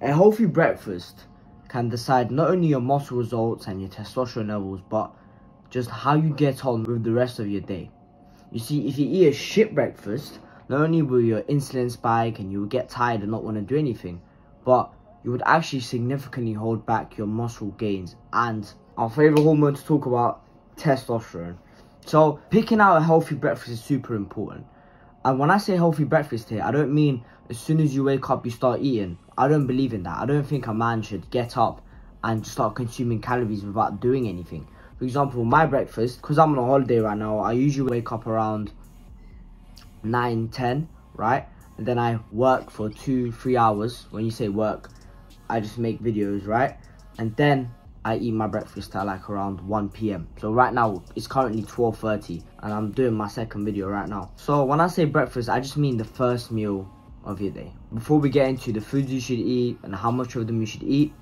A healthy breakfast can decide not only your muscle results and your testosterone levels, but just how you get on with the rest of your day. You see, if you eat a shit breakfast, not only will your insulin spike and you will get tired and not want to do anything, but you would actually significantly hold back your muscle gains and our favorite hormone to talk about, testosterone. So picking out a healthy breakfast is super important. And when I say healthy breakfast here, I don't mean as soon as you wake up you start eating. I don't believe in that. I don't think a man should get up and start consuming calories without doing anything. For example, my breakfast, because I'm on a holiday right now, I usually wake up around 9, 10, right? And then I work for 2-3 hours. When you say work, I just make videos, right? And then I eat my breakfast at like around 1 p.m. So right now it's currently 12:30 and I'm doing my second video right now. So when I say breakfast, I just mean the first meal of your day. Before we get into the foods you should eat and how much of them you should eat,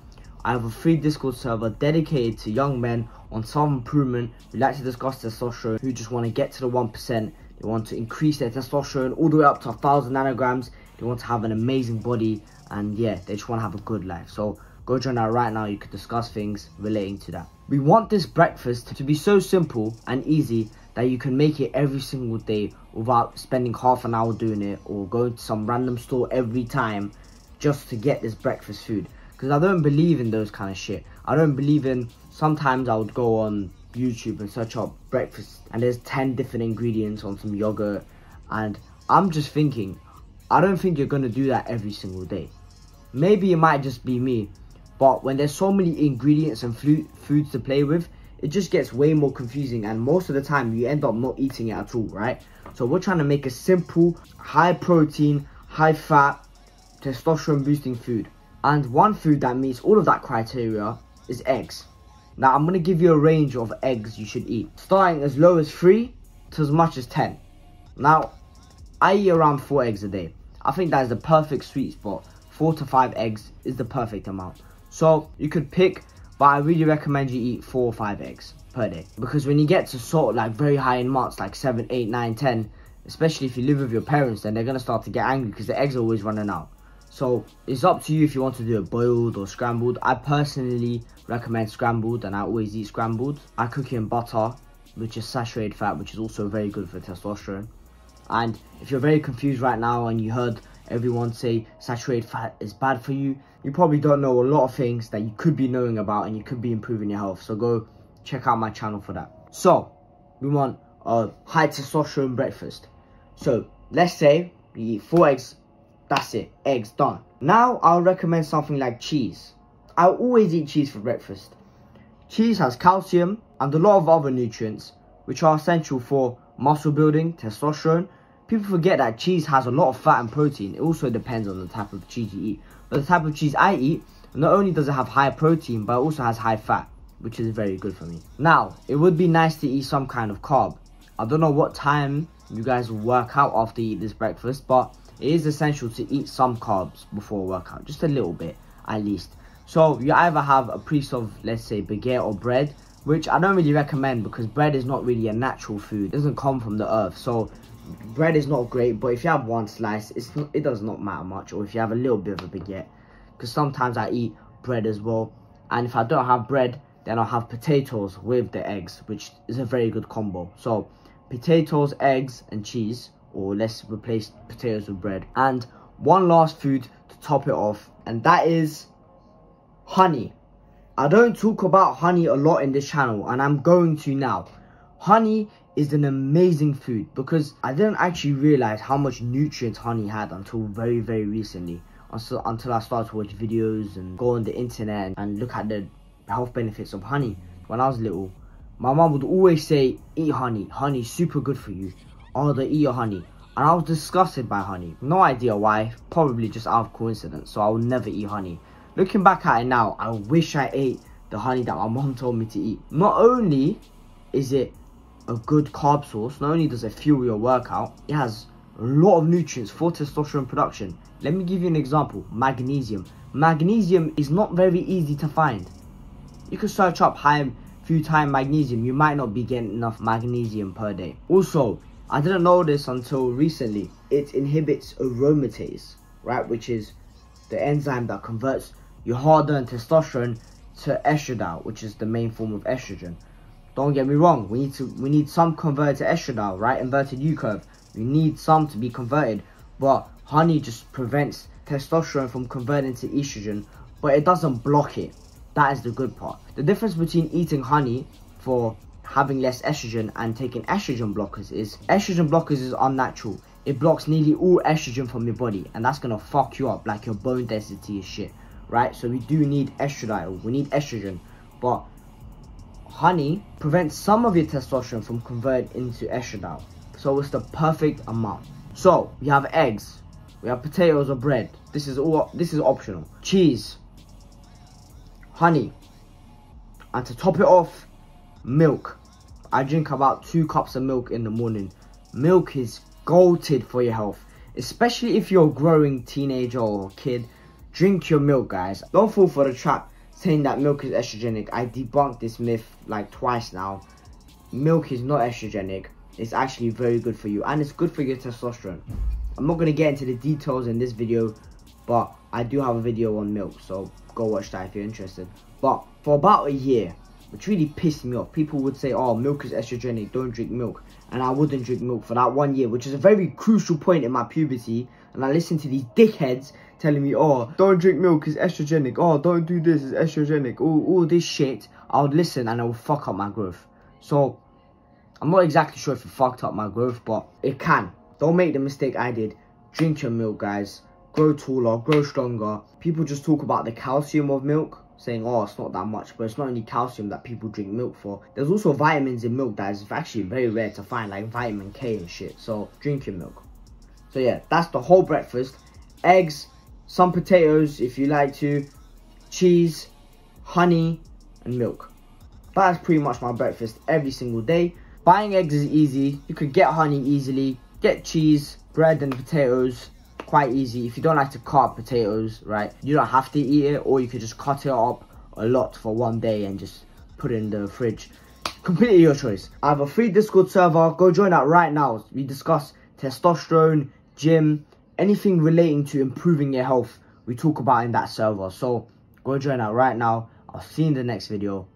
I have a free Discord server dedicated to young men on self-improvement who like to discuss testosterone, who just want to get to the 1%. They want to increase their testosterone all the way up to 1,000 nanograms. They want to have an amazing body, and yeah, they just want to have a good life. So go join that right now. You could discuss things relating to that. We want this breakfast to be so simple and easy that you can make it every single day without spending half an hour doing it or going to some random store every time just to get this breakfast food. Because I don't believe in those kind of shit. I don't believe in, sometimes I would go on YouTube and search up breakfast and there's 10 different ingredients on some yogurt, and I'm just thinking, I don't think you're going to do that every single day. Maybe it might just be me, but when there's so many ingredients and foods to play with, it just gets way more confusing, and most of the time you end up not eating it at all, right? So we're trying to make a simple, high protein, high fat, testosterone boosting food. And one food that meets all of that criteria is eggs. Now I'm going to give you a range of eggs you should eat, starting as low as 3 to as much as 10. Now, I eat around 4 eggs a day. I think that is the perfect sweet spot. 4 to 5 eggs is the perfect amount. So you could pick, but I really recommend you eat 4 or 5 eggs per day. Because when you get to sort of like very high in marks, like 7, 8, 9, 10, especially if you live with your parents, then they're going to start to get angry because the eggs are always running out. So it's up to you if you want to do it boiled or scrambled. I personally recommend scrambled, and I always eat scrambled. I cook it in butter, which is saturated fat, which is also very good for testosterone. And if you're very confused right now and you heard everyone say saturated fat is bad for you, you probably don't know a lot of things that you could be knowing about and you could be improving your health. So go check out my channel for that. So we want a high testosterone breakfast. So let's say you eat 4 eggs. That's it, eggs done. Now I'll recommend something like cheese. I always eat cheese for breakfast. Cheese has calcium and a lot of other nutrients which are essential for muscle building, testosterone. People forget that cheese has a lot of fat and protein. It also depends on the type of cheese you eat. But the type of cheese I eat, not only does it have high protein, but it also has high fat, which is very good for me. Now, it would be nice to eat some kind of carb. I don't know what time you guys will work out after you eat this breakfast, but it is essential to eat some carbs before a workout, just a little bit at least. So you either have a piece of, let's say, baguette or bread, which I don't really recommend because bread is not really a natural food. It doesn't come from the earth, so bread is not great. But if you have one slice, it does not matter much. Or if you have a little bit of a baguette, because sometimes I eat bread as well. And if I don't have bread, then I'll have potatoes with the eggs, which is a very good combo. So potatoes, eggs and cheese, or let's replace potatoes with bread. And one last food to top it off, and that is honey. I don't talk about honey a lot in this channel, and I'm going to now. Honey is an amazing food because I didn't actually realize how much nutrients honey had until very, very recently. Until I started to watch videos and go on the internet and look at the health benefits of honey. When I was little, my mom would always say, eat honey. Honey's super good for you. Oh, they eat your honey. And I was disgusted by honey. No idea why. Probably just out of coincidence. So I would never eat honey. Looking back at it now, I wish I ate the honey that my mom told me to eat. Not only is it a good carb source, not only does it fuel your workout, it has a lot of nutrients for testosterone production. Let me give you an example. Magnesium. Magnesium is not very easy to find. You can search up high food time magnesium. You might not be getting enough magnesium per day. Also, I didn't know this until recently. It inhibits aromatase, right? Which is the enzyme that converts your hard-earned testosterone to estradiol, which is the main form of estrogen. Don't get me wrong, we need some converted to estradiol, right? Inverted U curve. We need some to be converted, but honey just prevents testosterone from converting to estrogen, but it doesn't block it. That is the good part. The difference between eating honey for having less estrogen and taking estrogen blockers is unnatural. It blocks nearly all estrogen from your body, and that's gonna fuck you up, like your bone density is shit, right? So we do need estradiol, we need estrogen, but honey prevents some of your testosterone from converting into estradiol, so it's the perfect amount. So we have eggs, we have potatoes or bread. This is optional. Cheese, honey, and to top it off, milk. I drink about 2 cups of milk in the morning. Milk is goated for your health, especially if you're a growing teenager or kid. Drink your milk, guys. Don't fall for the trap saying that milk is estrogenic. I debunked this myth like twice now. Milk is not estrogenic. It's actually very good for you, and it's good for your testosterone. I'm not going to get into the details in this video, but I do have a video on milk, so go watch that if you're interested. But for about a year, which really pissed me off, people would say, oh, milk is estrogenic, don't drink milk. And I wouldn't drink milk for that 1 year, which is a very crucial point in my puberty. And I listened to these dickheads telling me, oh, don't drink milk, it's estrogenic. Oh, don't do this, it's estrogenic. All this shit. I would listen and it would fuck up my growth. So I'm not exactly sure if it fucked up my growth, but it can. Don't make the mistake I did. Drink your milk, guys. Grow taller, grow stronger. People just talk about the calcium of milk, saying, oh, it's not that much, but it's not only calcium that people drink milk for. There's also vitamins in milk that is actually very rare to find, like vitamin K and shit. So drink your milk. So yeah, that's the whole breakfast. Eggs, some potatoes if you like to, cheese, honey, and milk. That's pretty much my breakfast every single day. Buying eggs is easy. You could get honey easily, get cheese, bread and potatoes, quite easy. If you don't like to cut up potatoes, right, you don't have to eat it, or you could just cut it up a lot for 1 day and just put it in the fridge. Completely your choice. I have a free Discord server. Go join that right now. We discuss testosterone, gym, anything relating to improving your health we talk about in that server. So go join that right now. I'll see you in the next video.